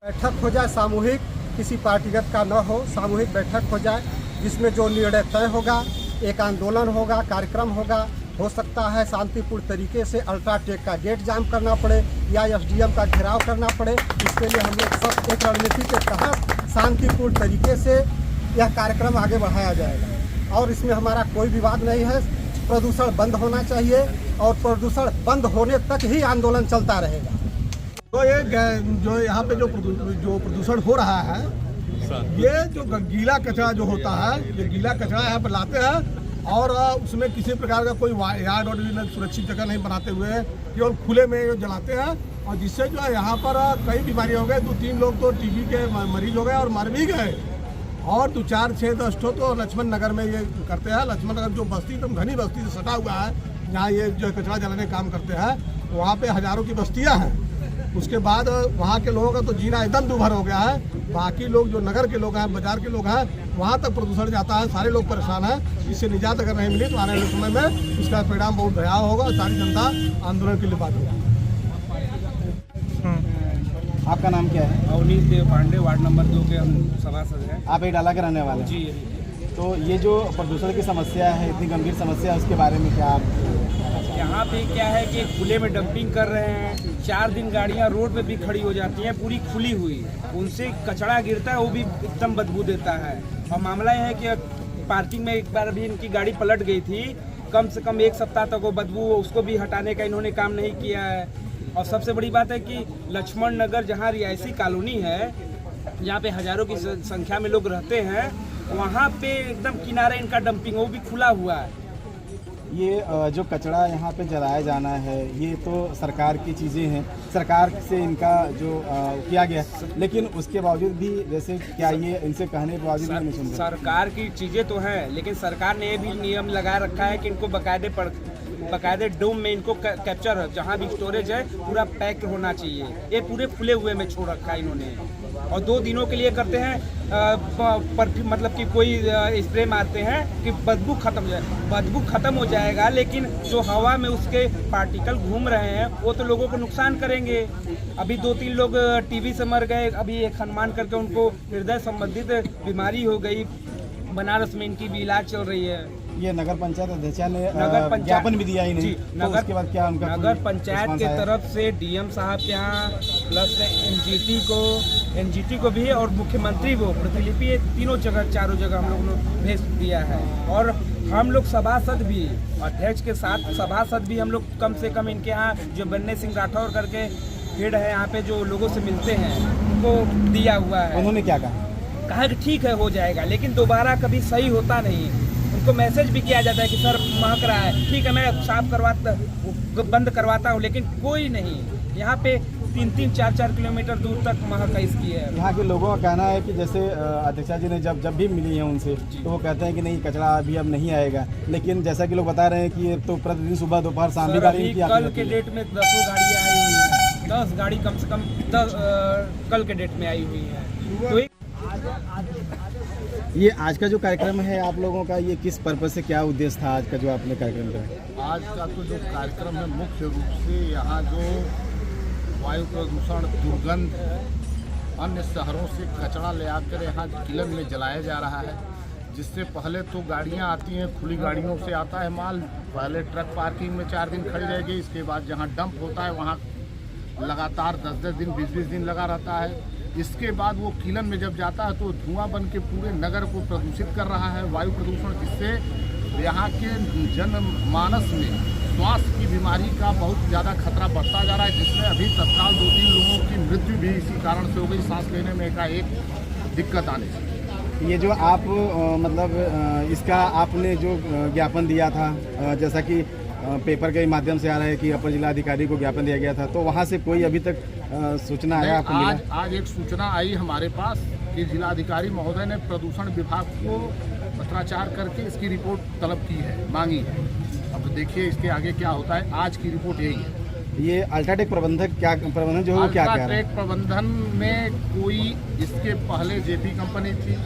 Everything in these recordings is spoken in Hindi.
बैठक हो जाए सामूहिक, किसी पार्टीगत का न हो, सामूहिक बैठक हो जाए जिसमें जो निर्णय तय होगा, एक आंदोलन होगा, कार्यक्रम होगा। हो सकता है शांतिपूर्ण तरीके से अल्ट्राटेक का गेट जाम करना पड़े या एसडीएम का घेराव करना पड़े। इसके लिए हम लोग सब एक रणनीति के तहत शांतिपूर्ण तरीके से यह कार्यक्रम आगे बढ़ाया जाएगा और इसमें हमारा कोई विवाद नहीं है। प्रदूषण बंद होना चाहिए और प्रदूषण बंद होने तक ही आंदोलन चलता रहेगा। तो ये जो यहाँ पे जो प्रदूषण हो रहा है, ये जो गीला कचरा जो होता है, ये गीला कचरा यहाँ पर लाते हैं और उसमें किसी प्रकार का कोई यार्ड और सुरक्षित जगह नहीं बनाते हुए केवल खुले में जलाते हैं और जिससे जो है यहाँ पर कई बीमारियाँ हो गए। 2-3 लोग तो टीबी के मरीज हो गए और मर भी गए और 2, 4, 6, 10 तो लक्ष्मण नगर में ये करते हैं। लक्ष्मण नगर जो बस्ती एकदम घनी बस्ती से सटा हुआ है, जहाँ ये जो कचरा जलाने का काम करते हैं, वहाँ पे हज़ारों की बस्तियाँ हैं। उसके बाद वहाँ के लोगों का तो जीना एकदम दुभर हो गया है। बाकी लोग जो नगर के लोग हैं, बाजार के लोग हैं, वहाँ तक प्रदूषण जाता है, सारे लोग परेशान हैं। इससे निजात अगर नहीं मिली तो आने वाले समय में इसका परिणाम बहुत भयावह होगा। सारी जनता आंदोलन के लिए बात होगी। आपका नाम क्या है? अवनीश देव पांडे, वार्ड नंबर 2 के हम सभासद हैं। आप एक डाला के रहने वाले हैं? जी। तो ये जो प्रदूषण की समस्या है, इतनी गंभीर समस्या है, उसके बारे में क्या आप? यहाँ पे क्या है कि खुले में डंपिंग कर रहे हैं। 4 दिन गाड़ियाँ रोड पे भी खड़ी हो जाती हैं, पूरी खुली हुई, उनसे कचरा गिरता है, वो भी एकदम बदबू देता है। और मामला यह है कि पार्किंग में एक बार भी इनकी गाड़ी पलट गई थी, कम से कम 1 सप्ताह तक वो बदबू, उसको भी हटाने का इन्होंने काम नहीं किया है। और सबसे बड़ी बात है कि लक्ष्मण नगर जहाँ रिहायशी कॉलोनी है, जहाँ पे हज़ारों की संख्या में लोग रहते हैं, वहाँ पे एकदम किनारे इनका डंपिंग, वो भी खुला हुआ है। ये जो कचरा यहाँ पे जलाया जाना है, ये तो सरकार की चीज़ें हैं, सरकार से इनका जो किया गया, लेकिन उसके बावजूद भी जैसे क्या ये इनसे कहने के बावजूद नहीं सुन रहे? सरकार की चीज़ें तो हैं, लेकिन सरकार ने ये भी नियम लगा रखा है कि इनको बकायदे डोम में इनको कैप्चर, जहाँ भी स्टोरेज है पूरा पैक होना चाहिए। ये पूरे खुले हुए में छोड़ रखा है इन्होंने और 2 दिनों के लिए करते हैं। मतलब कि कोई स्प्रे मारते हैं कि बदबू खत्म हो जाए, बदबू खत्म हो जाएगा, लेकिन जो हवा में उसके पार्टिकल घूम रहे हैं वो तो लोगों को नुकसान करेंगे। अभी 2-3 लोग टीबी से मर गए, अभी एक हनुमान करके उनको हृदय संबंधित बीमारी हो गई, बनारस में इनकी भी इलाज चल रही है। ये नगर पंचायत अध्यक्ष ने ज्ञापन भी दिया ही नहीं, तो उसके बाद क्या उनका नगर पंचायत के तरफ से डीएम साहब के यहाँ प्लस एनजीटी को भी और मुख्यमंत्री को प्रतिलिपि तीनों जगह, चारों जगह हम लोगों ने भेज दिया है। और हम लोग सभासद भी, अध्यक्ष के साथ सभासद भी हम लोग कम से कम इनके यहाँ जो बन्ने सिंह राठौर करके हेड है यहाँ पे, जो लोगों से मिलते हैं, उनको दिया हुआ है। उन्होंने क्या कहा? कहा कि ठीक है हो जाएगा, लेकिन दोबारा कभी सही होता नहीं। उनको मैसेज भी किया जाता है कि सर महक रहा है, ठीक है मैं साफ बंद करवाता हूँ, लेकिन कोई नहीं। यहाँ पे 3-3, 4-4 किलोमीटर दूर तक महक इसकी है। यहाँ के लोगों का कहना है कि जैसे अध्यक्षा जी ने जब भी मिली है उनसे, तो वो कहते हैं कि नहीं कचरा अभी अब नहीं आएगा, लेकिन जैसा कि लोग बता रहे हैं कि ये तो प्रतिदिन सुबह दोपहर शाम भी गाड़ी कल के डेट में 10 गाड़ियाँ आई हुई हैं, 10 गाड़ी कम से कम 10 कल के डेट में आई हुई है। तो ये आज का जो कार्यक्रम है आप लोगों का, ये किस पर्पज से, क्या उद्देश्य था आज का जो आपने कार्यक्रम करा? आज का तो जो कार्यक्रम है, मुख्य रूप से यहाँ जो वायु प्रदूषण, दुर्गंध, अन्य शहरों से कचरा ले आकर यहाँ किलन में जलाया जा रहा है। जिससे पहले तो गाड़ियाँ आती हैं, खुली गाड़ियों से आता है माल, पहले ट्रक पार्किंग में 4 दिन खड़ी रहेगी, इसके बाद जहाँ डंप होता है वहाँ लगातार 10-10 दिन, 20-20 दिन लगा रहता है। इसके बाद वो किलन में जब जाता है तो धुआं बन के पूरे नगर को प्रदूषित कर रहा है, वायु प्रदूषण, जिससे यहाँ के जनमानस में स्वास्थ्य की बीमारी का बहुत ज़्यादा खतरा बढ़ता जा रहा है। जिसमें अभी तत्काल 2-3 लोगों की मृत्यु भी इसी कारण से हो गई, सांस लेने में एकाएक दिक्कत आने से। ये जो आप मतलब इसका आपने जो ज्ञापन दिया था, जैसा कि पेपर के माध्यम से आ रहा है कि अपर जिला अधिकारी को ज्ञापन दिया गया था, तो वहाँ से कोई अभी तक सूचना आया आपको? आज एक सूचना आई हमारे पास कि जिलाधिकारी महोदय ने प्रदूषण विभाग को पत्राचार करके इसकी रिपोर्ट तलब की है, मांगी है। अब देखिए इसके आगे क्या होता है। आज की रिपोर्ट यही है। ये अल्ट्राटेक प्रबंधन जो है क्या कह रहा है? अल्ट्राटेक प्रबंधन में कोई इसके पहले जेपी कंपनी थी।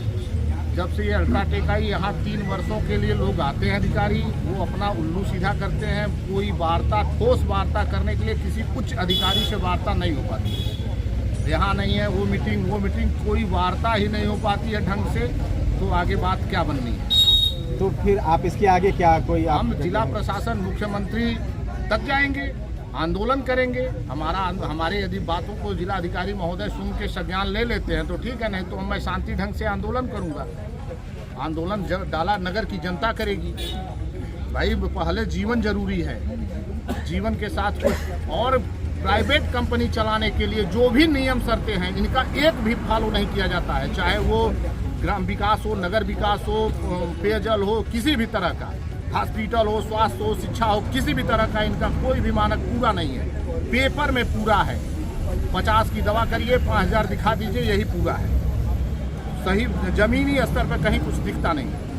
जब से ये अल्ट्राटेक आई, यहाँ 3 वर्षों के लिए लोग आते हैं अधिकारी, वो अपना उल्लू सीधा करते हैं। कोई वार्ता, ठोस वार्ता करने के लिए किसी उच्च अधिकारी से वार्ता नहीं हो पाती। यहाँ नहीं है, वो मीटिंग, कोई वार्ता ही नहीं हो पाती है ढंग से, तो आगे बात क्या बननी है। तो फिर आप इसके आगे क्या कोई हम जिला प्रशासन, मुख्यमंत्री तक जाएंगे, आंदोलन करेंगे। हमारे यदि बातों को जिला अधिकारी महोदय सुन के संज्ञान ले लेते हैं तो ठीक है, नहीं तो मैं शांति ढंग से आंदोलन करूंगा। आंदोलन डाला नगर की जनता करेगी। भाई पहले जीवन जरूरी है, जीवन के साथ कुछ और प्राइवेट कंपनी चलाने के लिए जो भी नियम शर्तें हैं इनका एक भी फॉलो नहीं किया जाता है, चाहे वो ग्राम विकास हो, नगर विकास हो, पेयजल हो, किसी भी तरह का, हॉस्पिटल हो, स्वास्थ्य हो, शिक्षा हो, किसी भी तरह का इनका कोई भी मानक पूरा नहीं है। पेपर में पूरा है, 50 की दवा करिए, 5000 दिखा दीजिए, यही पूरा है। सही जमीनी स्तर पर कहीं कुछ दिखता नहीं।